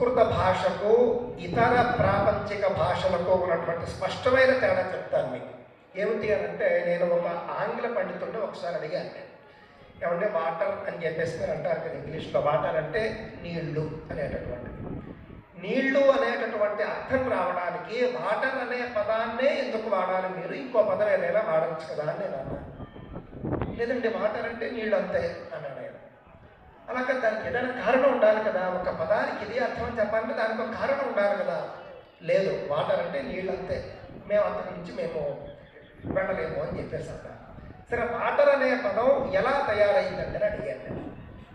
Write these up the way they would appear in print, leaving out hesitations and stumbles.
సంస్కృత భాషకు ఇతర ప్రాపంచిక భాషలకు ఉన్నటువంటి స్పష్టమైన తేడా చెప్తాను మీకు. ఏమిటి అని అంటే, నేను ఒక ఆంగ్ల పండితుడిని ఒకసారి అడిగాను. ఏమంటే వాటర్ అని చెప్పేసి మీరు అంటారు కదా ఇంగ్లీష్లో. వాటర్ అంటే నీళ్లు అనేటటువంటిది. నీళ్లు అనేటటువంటి అర్థం రావడానికి వాటర్ అనే పదాన్నే ఎందుకు వాడాలి మీరు? ఇంకో పదం ఏదైనా వాడవచ్చు కదా అని నేను అన్నాను. లేదండి వాటర్ అంటే నీళ్ళు అంతే అన్నాడు ఆయన. అలాగే దానికి ఏదైనా కారణం ఉండాలి కదా, ఒక పదానికి ఇది అర్థం అని చెప్పాలంటే దానికి ఒక కారణం ఉండాలి కదా. లేదు, వాటర్ అంటే నీళ్ళు అంతే, మేము అంతకు నుంచి మేము వెళ్ళలేము అని చెప్పేసి అన్నారు. సరే, వాటర్ అనే పదం ఎలా తయారైందంటే అడిగాను నేను.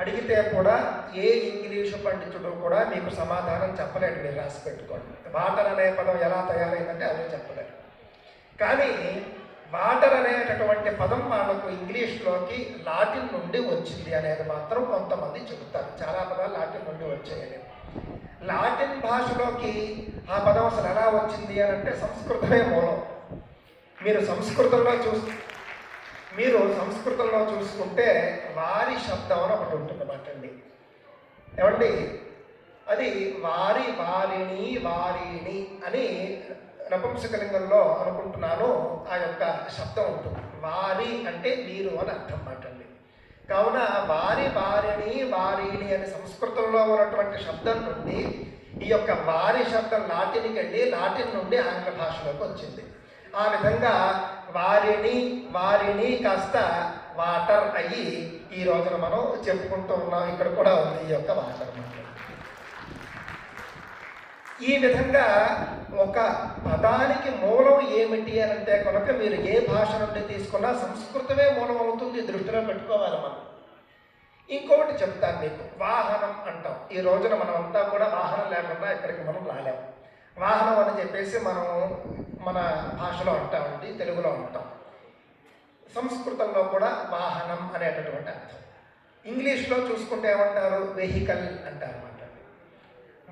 అడిగితే కూడా ఏ ఇంగ్లీషు పండితుడు కూడా మీకు సమాధానం చెప్పలేడు. మీరు రాసి పెట్టుకోండి. వాటర్ అనే పదం ఎలా తయారైందంటే అదే చెప్పలేడు. కానీ వాటర్ అనేటటువంటి పదం మనకు ఇంగ్లీష్లోకి లాటిన్ నుండి వచ్చింది అనేది మాత్రం కొంతమంది చెబుతారు. చాలా పదాలు లాటిన్ నుండి వచ్చాయని. లాటిన్ భాషలోకి ఆ పదం అసలు ఎలా వచ్చింది అని అంటే సంస్కృతమే మూలం. మీరు సంస్కృతంలో చూసుకుంటే వారి శబ్దం అని ఒకటి ఉంటుందన్నమాట అండి. ఏమండి, అది వారి, వారిని, వారిని అని నపుంసకలింగంలో అనుకుంటున్నాను ఆ యొక్క శబ్దం ఉంటుంది. వారి అంటే మీరు అని అర్థం మాటండి. కావున వారి, వారిని, వారిని అని సంస్కృతంలో ఉన్నటువంటి శబ్దం నుండి ఈ యొక్క వారి శబ్దం లాటిన్కి వెళ్ళి లాటిన్ నుండి ఆంగ్ల భాషలోకి వచ్చింది. ఆ విధంగా వారిని కాస్త వాటర్ అయ్యి ఈ రోజున మనం చెప్పుకుంటూ ఉన్నాం. ఇక్కడ కూడా ఉంది ఈ యొక్క వాటర్ మాట. ఈ విధంగా ఒక పదానికి మూలం ఏమిటి అని అంటే కనుక మీరు ఏ భాష నుండి తీసుకున్నా సంస్కృతమే మూలం అవుతుంది. దృష్టిలో పెట్టుకోవాలి మనం. ఇంకొకటి చెప్తాను మీకు. వాహనం అంటాం. ఈ రోజున మనం అంతా కూడా వాహనం లేకుండా ఇక్కడికి మనం రాలేము. వాహనం అని చెప్పేసి మనం మన భాషలో అంటామండి, తెలుగులో అంటాం. సంస్కృతంలో కూడా వాహనం అనేటటువంటి అర్థం. ఇంగ్లీష్లో చూసుకుంటే ఏమంటారు? వెహికల్ అంటారు అన్నమాట.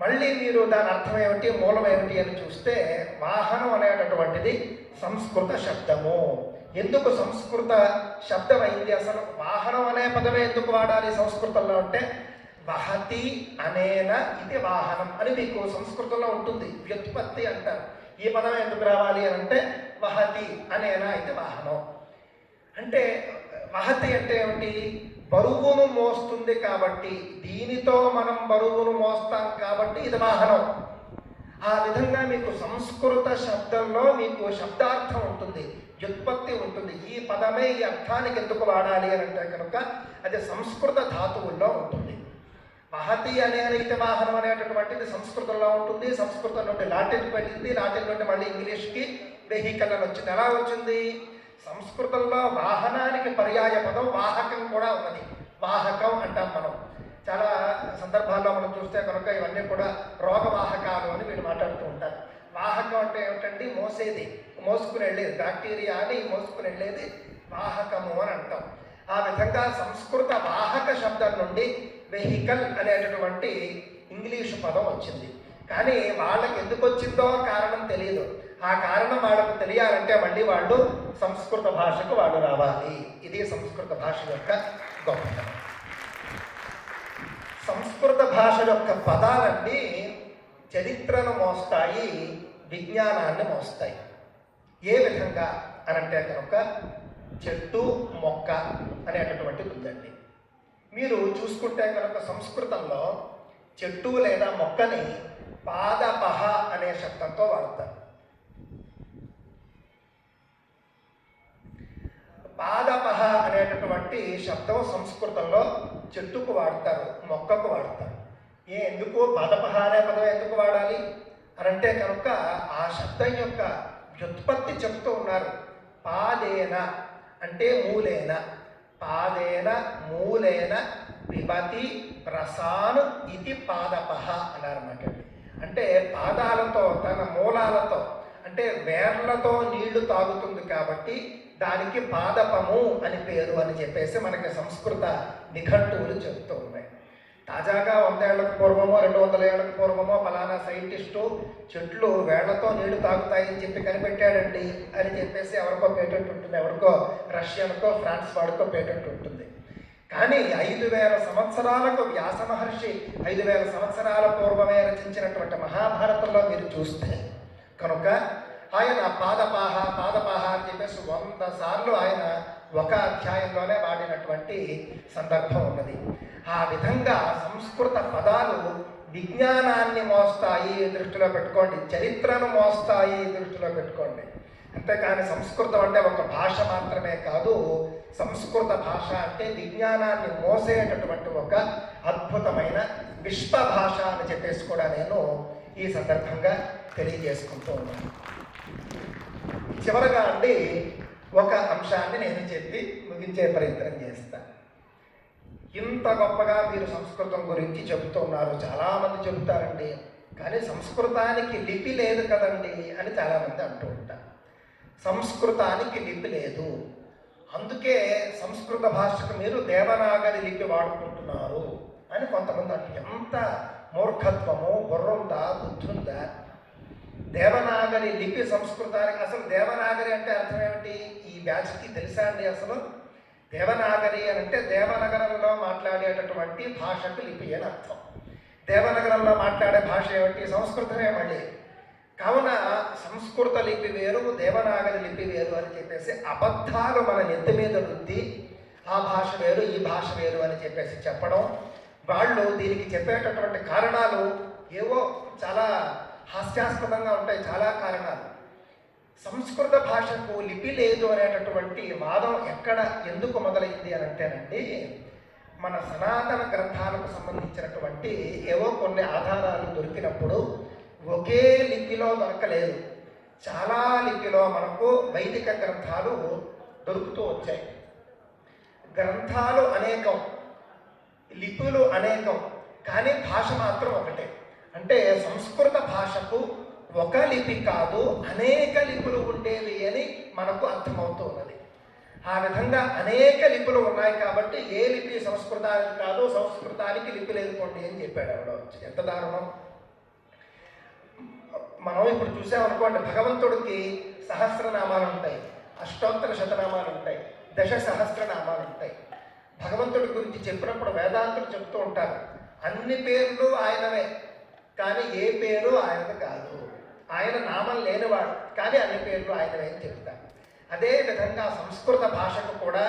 మళ్ళీ మీరు దాని అర్థం ఏమిటి, మూలం ఏమిటి అని చూస్తే వాహనం అనేటటువంటిది సంస్కృత శబ్దము. ఎందుకు సంస్కృత శబ్దం అయింది? అసలు వాహనం అనే పదమే ఎందుకు వాడాలి సంస్కృతంలో అంటే, వహతి అనేన ఇది వాహనం అని మీకు సంస్కృతంలో ఉంటుంది. వ్యుత్పత్తి అంటారు. ఈ పదం ఎందుకు రావాలి అని అంటే, వహతి అనేన ఇది వాహనం అంటే, వహతి అంటే ఏమిటి? బరువును మోస్తుంది కాబట్టి, దీనితో మనం బరువును మోస్తాం కాబట్టి ఇది వాహనం. ఆ విధంగా మీకు సంస్కృత శబ్దంలో మీకు శబ్దార్థం ఉంటుంది, వ్యుత్పత్తి ఉంటుంది. ఈ పదమే ఈ అర్థానికి ఎందుకు వాడాలి అని అంటే కనుక అది సంస్కృత ధాతువుల్లో ఉంటుంది. వహతి అనేనైతే వాహనం అనేటటువంటిది సంస్కృతంలో ఉంటుంది. సంస్కృతం నుండి లాటిన్కి వెళ్ళింది. లాటిన్ నుండి మళ్ళీ ఇంగ్లీష్కి వెహికల్ అని వచ్చింది. ఎలా వచ్చింది? సంస్కృతంలో వాహనానికి పర్యాయ పదం వాహకం కూడా ఉన్నది. వాహకం అంటాం మనం. చాలా సందర్భాల్లో మనం చూస్తే కనుక ఇవన్నీ కూడా రోగవాహకాలు అని వీళ్ళు మాట్లాడుతూ ఉంటారు. వాహకం అంటే ఏమిటండి? మోసేది, మోసుకుని వెళ్ళేది. బ్యాక్టీరియాని మోసుకుని వెళ్ళేది వాహకము అని అంటాం. ఆ విధంగా సంస్కృత వాహక శబ్దం నుండి వెహికల్ అనేటటువంటి ఇంగ్లీషు పదం వచ్చింది. కానీ వాళ్ళకి ఎందుకు వచ్చిందో కారణం తెలియదు. ఆ కారణం వాళ్ళకు తెలియాలంటే మళ్ళీ వాళ్ళు సంస్కృత భాషకు వాళ్ళు రావాలి. ఇది సంస్కృత భాష యొక్క గొప్పతనం. సంస్కృత భాష యొక్క పదాలన్నీ చరిత్రను మోస్తాయి, విజ్ఞానాన్ని మోస్తాయి. ఏ విధంగా అనంటే కనుక చెట్టు మొక్క అనేటటువంటిది ఉందండి. మీరు చూసుకుంటే కనుక సంస్కృతంలో చెట్టు లేదా మొక్కని పాదపహ అనే శబ్దంతో వాడతారు. పాదపహ అనేటటువంటి శబ్దం సంస్కృతంలో చెట్టుకు వాడతారు, మొక్కకు వాడతారు. ఎందుకు పాదపహ అనే పదం ఎందుకు వాడాలి అనంటే కనుక ఆ శబ్దం యొక్క వ్యుత్పత్తి చెప్తూ ఉన్నారు. పాదేన అంటే మూలేన, పాదేన మూలేన పిబతి రసాను ఇది పాదపహ అన్నారన్నమాట. అంటే పాదాలతో, తన మూలాలతో అంటే వేర్లతో నీళ్లు తాగుతుంది కాబట్టి దానికి పాదపము అని పేరు అని చెప్పేసి మనకి సంస్కృత నిఘంటువులు చెబుతూ ఉన్నాయి. తాజాగా 100 ఏళ్లకు పూర్వమో 200 ఏళ్లకు పూర్వమో ఫలానా సైంటిస్టు చెట్లు వేళ్లతో నీళ్లు తాగుతాయని చెప్పి కనిపెట్టాడండి అని చెప్పేసి ఎవరికో పేటెంట్ ఉంటుంది, ఎవరికో రష్యన్కో ఫ్రాన్స్ వాడికో పేటెంట్ ఉంటుంది. కానీ 5000 సంవత్సరాలకు వ్యాస మహర్షి 5000 సంవత్సరాల పూర్వమే రచించినటువంటి మహాభారతంలో మీరు చూస్తే కనుక ఆయన పాదపాహ అని చెప్పేసి 100 సార్లు ఆయన ఒక అధ్యాయంలోనే వాడినటువంటి సందర్భం ఉన్నది. ఆ విధంగా సంస్కృత పదాలు విజ్ఞానాన్ని మోస్తాయి, దృష్టిలో పెట్టుకోండి. చరిత్రను మోస్తాయి, దృష్టిలో పెట్టుకోండి. అంతేకాని సంస్కృతం అంటే ఒక భాష మాత్రమే కాదు. సంస్కృత భాష అంటే విజ్ఞానాన్ని మోసేటటువంటి ఒక అద్భుతమైన విశ్వ భాష అని చెప్పేసి కూడా నేను ఈ సందర్భంగా తెలియజేసుకుంటూ ఉన్నాను. చివరగా అండి ఒక అంశాన్ని నేను చెప్పి ముగించే ప్రయత్నం చేస్తాను. ఇంత గొప్పగా మీరు సంస్కృతం గురించి చెబుతున్నారు, చాలామంది చెబుతారండి, కానీ సంస్కృతానికి లిపి లేదు కదండి అని చాలామంది అంటూ ఉంటారు. సంస్కృతానికి లిపి లేదు, అందుకే సంస్కృత భాషకు మీరు దేవనాగరి లిపి వాడుకుంటున్నారు అని కొంతమంది అంటారు. ఎంత మూర్ఖత్వము, బుర్రుందా, బుద్ధుందా? దేవనాగరి లిపి సంస్కృతానికి, అసలు దేవనాగరి అంటే అర్థం ఏమిటి? ఈ బ్యాచ్కి తెలుసా అండి? అసలు దేవనాగరి అని అంటే దేవనగరంలో మాట్లాడేటటువంటి భాషకు లిపి అని అర్థం. దేవనగరంలో మాట్లాడే భాష ఏమిటి? సంస్కృతమే మళ్ళీ. కావున సంస్కృత లిపి వేరు, దేవనాగరి లిపి వేరు అని చెప్పేసి అబద్ధాలు మన నెత్తి మీద రుద్ది ఆ భాష వేరు, ఈ భాష వేరు అని చెప్పేసి చెప్పడం. వాళ్ళు దీనికి చెప్పేటటువంటి కారణాలు ఏవో చాలా హాస్యాస్పదంగా ఉంటాయి. చాలా కారణాలు. సంస్కృత భాషకు లిపి లేదు అనేటటువంటి వాదం ఎక్కడ ఎందుకు మొదలైంది అని అంటేనండి, మన సనాతన గ్రంథాలకు సంబంధించినటువంటి ఏవో కొన్ని ఆధారాలు దొరికినప్పుడు ఒకే లిపిలో దొరకలేదు, చాలా లిపిలో మనకు వైదిక గ్రంథాలు దొరుకుతూ వచ్చాయి. గ్రంథాలు అనేకం, లిపులు అనేకం, కానీ భాష మాత్రం ఒకటే. అంటే సంస్కృత భాషకు ఒక లిపి కాదు, అనేక లిపులు ఉండేవి అని మనకు అర్థమవుతూ ఉన్నది. ఆ విధంగా అనేక లిపులు ఉన్నాయి కాబట్టి ఏ లిపి సంస్కృతానికి కాదు, సంస్కృతానికి లిపి లేదుకోండి అని చెప్పాడు ఆవిడ. వచ్చి ఎంత దారుణం! మనం ఇప్పుడు చూసామనుకోండి, భగవంతుడికి సహస్రనామాలు ఉంటాయి, అష్టోత్తర శతనామాలు ఉంటాయి, దశ సహస్రనామాలు ఉంటాయి. భగవంతుడి గురించి చెప్పినప్పుడు వేదాంతులు చెప్తూ ఉంటారు, అన్ని పేర్లు ఆయనవే, కానీ ఏ పేరు ఆయనది కాదు. ఆయన నామం లేనివాడు, కానీ అన్ని పేర్లు ఆయనవే అని చెప్తారు. అదేవిధంగా సంస్కృత భాషకు కూడా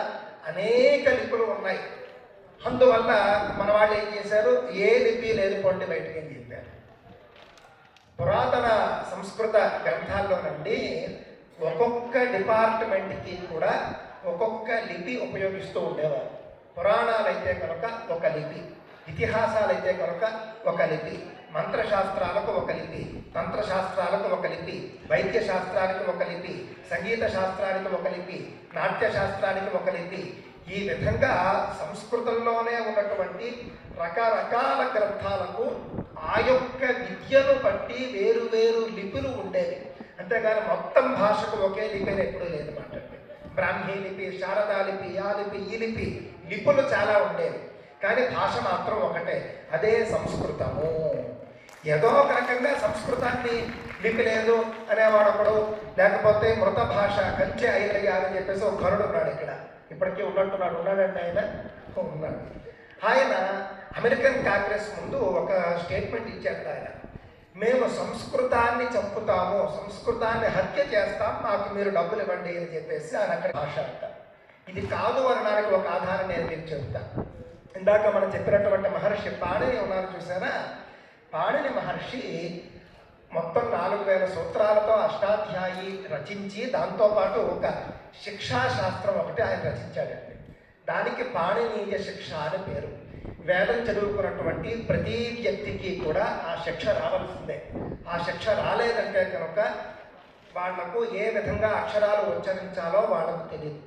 అనేక లిపులు ఉన్నాయి. అందువల్ల మన వాళ్ళు ఏం చేశారు, ఏ లిపి లేదు పొండి బయటికి అని చెప్పారు. పురాతన సంస్కృత గ్రంథాల్లోనండి ఒక్కొక్క డిపార్ట్మెంట్కి కూడా ఒక్కొక్క లిపి ఉపయోగిస్తూ ఉండేవారు. పురాణాలు అయితే కనుక ఒక లిపి, ఇతిహాసాలు అయితే కనుక ఒక లిపి, మంత్రశాస్త్రాలకు ఒక లిపి, తంత్రశాస్త్రాలకు ఒక లిపి, వైద్య శాస్త్రానికి ఒక లిపి, సంగీత శాస్త్రానికి ఒక లిపి, నాట్య శాస్త్రానికి ఒక లిపి. ఈ విధంగా సంస్కృతంలోనే ఉన్నటువంటి రకరకాల గ్రంథాలకు ఆ యొక్క విద్యను బట్టి వేరు వేరు లిపులు ఉండేవి. అంతేగాని మొత్తం భాషకు ఒకే లిపి అని ఎప్పుడూ లేదన్నమాట. బ్రాహ్మీ లిపి, శారదా లిపి, ఆ లిపి, ఈ లిపి, లిపులు చాలా ఉండేవి, కానీ భాష మాత్రం ఒకటే, అదే సంస్కృతము. ఏదో ఒక రకంగా సంస్కృతాన్ని లిపి లేదు అనేవాడు ఒకడు, లేకపోతే మృత భాష కంచె అయ్యయ్య అని చెప్పేసి ఒక కరుడు ఉన్నాడు ఇక్కడ, ఇప్పటికీ ఉన్నాడంటే ఆయన ఉన్నాడు. ఆయన అమెరికన్ కాంగ్రెస్ ముందు ఒక స్టేట్మెంట్ ఇచ్చాడు. ఆయన, మేము సంస్కృతాన్ని చంపుతాము, సంస్కృతాన్ని హత్య చేస్తాం, మాకు మీరు డబ్బులు ఇవ్వండి అని చెప్పేసి ఆయన అక్కడ భాష అంటారు. ఇది కాదు అనడానికి ఒక ఆధారం నేను మీకు చెబుతాను. ఇందాక మనం చెప్పినటువంటి మహర్షి పాణిని ఉన్నారు చూసారా, పాణిని మహర్షి మొత్తం 4000 సూత్రాలతో అష్టాధ్యాయి రచించి దాంతోపాటు ఒక శిక్షాశాస్త్రం ఒకటి ఆయన రచించాడండి. దానికి పాణినీయ శిక్ష అని పేరు. వేదం చదువుకున్నటువంటి ప్రతి వ్యక్తికి కూడా ఆ శిక్ష రావాల్సిందే. ఆ శిక్ష రాలేదంటే కనుక వాళ్లకు ఏ విధంగా అక్షరాలు ఉచ్చరించాలో వాళ్ళకు తెలియదు.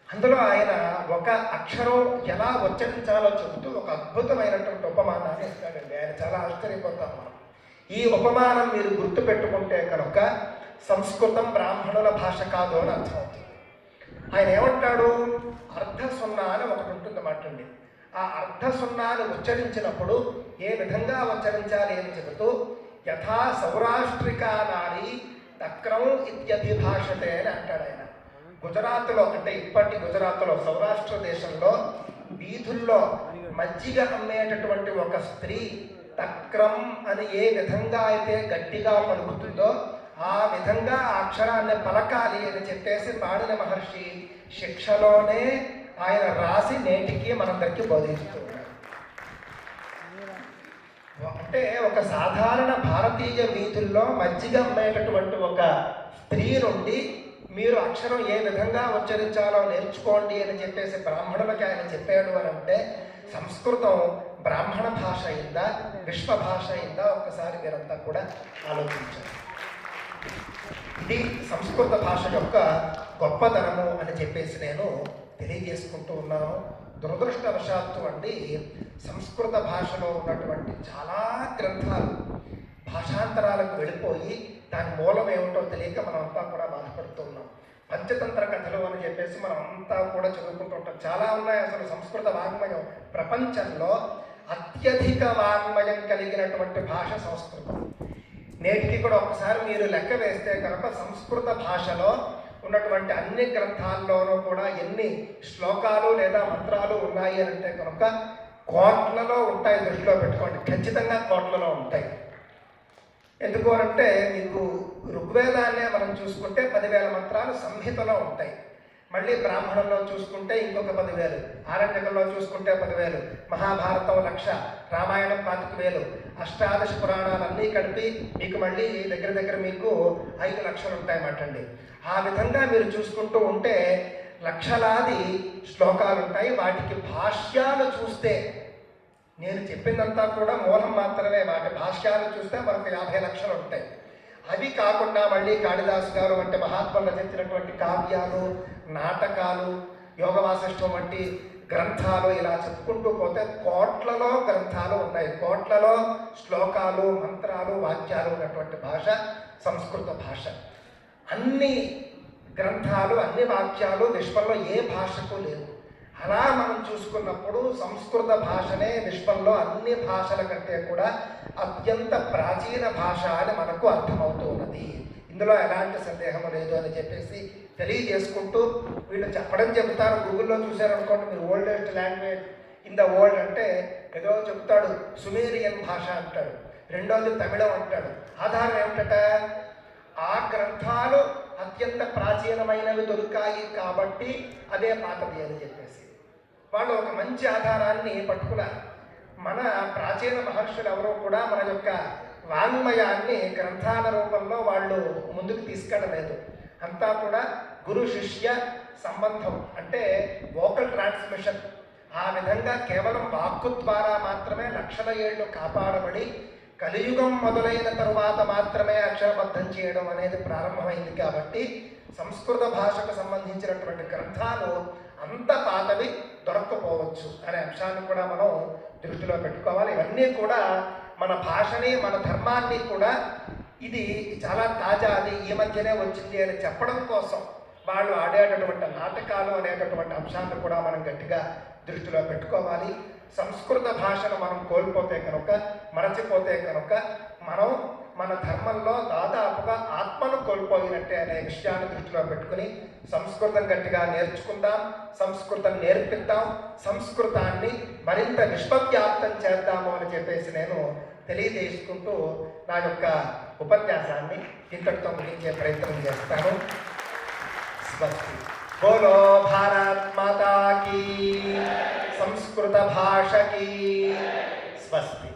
అందులో ఆయన ఒక అక్షరం ఎలా ఉచ్చరించాలో చెబుతూ ఒక అద్భుతమైనటువంటి ఉపమానాన్ని ఇస్తాడండి. ఆయన చాలా ఆశ్చర్యపోతాం మనం. ఈ ఉపమానం మీరు గుర్తుపెట్టుకుంటే కనుక సంస్కృతం బ్రాహ్మణుల భాష కాదు అని అర్థమవుతుంది. ఆయన ఏమంటాడు, అర్ధ సున్నా అని ఒకటి ఉంటుందన్నమాట అండి. ఆ అర్ధ సున్నాను ఉచ్చరించినప్పుడు ఏ విధంగా ఉచ్చరించాలి అని చెబుతూ, యథా సౌరాష్ట్రికా నారీ తక్రం ఇత్యభిభాషతే అని అంటాడు ఆయన. గుజరాత్లో, అంటే ఇప్పటి గుజరాత్లో, సౌరాష్ట్ర దేశంలో వీధుల్లో మజ్జిగ అమ్మేటటువంటి ఒక స్త్రీ తక్రం అని ఏ విధంగా అయితే గట్టిగా పలుకుతుందో ఆ విధంగా ఆ అక్షరాన్ని పలకాలి అని చెప్పేసి పాడిన మహర్షి శిక్షలోనే ఆయన రాసి నేటికి మనందరికీ బోధిస్తున్నారు. అంటే ఒక సాధారణ భారతీయ వీధుల్లో మజ్జిగ అమ్మేటటువంటి ఒక స్త్రీ నుండి మీరు అక్షరం ఏ విధంగా ఉచ్చరించాలో నేర్చుకోండి అని చెప్పేసి బ్రాహ్మణులకి ఆయన చెప్పాడు అని అంటే సంస్కృతం బ్రాహ్మణ భాష అయిందా విశ్వ భాష అయిందా ఒక్కసారి మీరంతా కూడా ఆలోచించారు. ఇది సంస్కృత భాష యొక్క గొప్పతనము అని చెప్పేసి నేను తెలియజేసుకుంటూ ఉన్నాను. దురదృష్టవశాత్తు అండి సంస్కృత భాషలో ఉన్నటువంటి చాలా గ్రంథాలు భాషాంతరాలకు వెళ్ళిపోయి దాని మూలం ఏమిటో తెలియక మనం అంతా కూడా బాధపడుతూ ఉన్నాం. పంచతంత్ర కథలు అని చెప్పేసి మనం అంతా కూడా చదువుకుంటూ ఉంటాం. చాలా ఉన్నాయి. అసలు సంస్కృత వాంగ్మయం ప్రపంచంలో అత్యధిక వాంగ్మయం కలిగినటువంటి భాష సంస్కృతం. నేటికి కూడా ఒకసారి మీరు లెక్క వేస్తే కనుక సంస్కృత భాషలో ఉన్నటువంటి అన్ని గ్రంథాల్లోనూ కూడా ఎన్ని శ్లోకాలు లేదా మంత్రాలు ఉన్నాయి అని అంటే కనుక కోట్లలో ఉంటాయి. దృష్టిలో పెట్టుకోండి, ఖచ్చితంగా కోట్లలో ఉంటాయి. ఎందుకు అంటే మీకు ఋగ్వేదాన్నే మనం చూసుకుంటే 10,000 మంత్రాలు సంహితలో ఉంటాయి. మళ్ళీ బ్రాహ్మణంలో చూసుకుంటే ఇంకొక 10,000, ఆరణ్యకంలో చూసుకుంటే 10,000, మహాభారతం 1,00,000, రామాయణం 25,000, అష్టాదశ పురాణాలన్నీ కలిపి మీకు మళ్ళీ దగ్గర మీకు 5 లక్షలు ఉంటాయన్నమాటండి. ఆ విధంగా మీరు చూసుకుంటూ ఉంటే లక్షలాది శ్లోకాలు ఉంటాయి. వాటికి భాష్యాలు చూస్తే నేను చెప్పిందంతా కూడా మూలం మాత్రమే, వాటి భాష్యాలు చూస్తే మనకు 50 లక్షలు ఉంటాయి. అవి కాకుండా మళ్ళీ కాళిదాసు గారు వంటి మహాత్ములు రచించినటువంటి కావ్యాలు, నాటకాలు, యోగ వాసిష్టం వంటి గ్రంథాలు ఇలా చెప్పుకుంటూ పోతే కోట్లలో గ్రంథాలు ఉన్నాయి. కోట్లలో శ్లోకాలు, మంత్రాలు, వాక్యాలు ఉన్నటువంటి భాష సంస్కృత భాష. అన్ని గ్రంథాలు, అన్ని వాక్యాలు విశ్వంలో ఏ భాషకు లేవు. అలా మనం చూసుకున్నప్పుడు సంస్కృత భాషనే విశ్వంలో అన్ని భాషల కంటే కూడా అత్యంత ప్రాచీన భాష అని మనకు అర్థమవుతూ ఉన్నది. ఇందులో ఎలాంటి సందేహం లేదు అని చెప్పేసి తెలియజేసుకుంటూ వీళ్ళు చెప్తారు. గూగుల్లో చూశారనుకోండి మీరు oldest language in the world అంటే ఏదో చెప్తాడు, సుమేరియన్ భాష అంటాడు, రెండోది తమిళం అంటాడు. ఆధారం ఏమిటట, ఆ గ్రంథాలు అత్యంత ప్రాచీనమైనవి దొరికాయి కాబట్టి అదే పాతది అని చెప్పేసి వాళ్ళు ఒక మంచి ఆధారాన్ని పట్టుకున్నారు. మన ప్రాచీన మహర్షులు ఎవరో కూడా మన యొక్క వాంగ్మయాన్ని గ్రంథాల రూపంలో వాళ్ళు ముందుకు తీసుకెళ్ళలేదు. అంతా కూడా గురు శిష్య సంబంధం, అంటే వోకల్ ట్రాన్స్మిషన్. ఆ విధంగా కేవలం వాక్కు ద్వారా మాత్రమే లక్షల ఏళ్ళు కాపాడబడి కలియుగం మొదలైన తరువాత మాత్రమే అక్షరబద్ధం చేయడం అనేది ప్రారంభమైంది. కాబట్టి సంస్కృత భాషకు సంబంధించినటువంటి గ్రంథాలు అంత పాతవి దొరక్కపోవచ్చు అనే అంశాన్ని కూడా మనం దృష్టిలో పెట్టుకోవాలి. ఇవన్నీ కూడా మన భాషని, మన ధర్మాన్ని కూడా ఇది చాలా తాజాది, ఈ మధ్యనే వచ్చింది అని చెప్పడం కోసం వాళ్ళు ఆడేటటువంటి నాటకాలు అనేటటువంటి అంశాన్ని కూడా మనం గట్టిగా దృష్టిలో పెట్టుకోవాలి. సంస్కృత భాషను మనం కోల్పోతే కనుక, మరచిపోతే కనుక మనం మన ధర్మంలో దాదాపుగా ఆత్మను కోల్పోయినట్టే అనే విషయాన్ని దృష్టిలో పెట్టుకుని సంస్కృతం గట్టిగా నేర్చుకుందాం, సంస్కృతం నేర్పిద్దాం, సంస్కృతాన్ని మరింత విశ్వవ్యాప్తం చేద్దాము అని చెప్పేసి నేను తెలియజేసుకుంటూ నా యొక్క ఉపన్యాసాన్ని ఇంతటితో ముగించే ప్రయత్నం చేస్తాను. స్వస్తి. बोलो भारत माता की, संस्कृत भाषा की। स्वस्ति।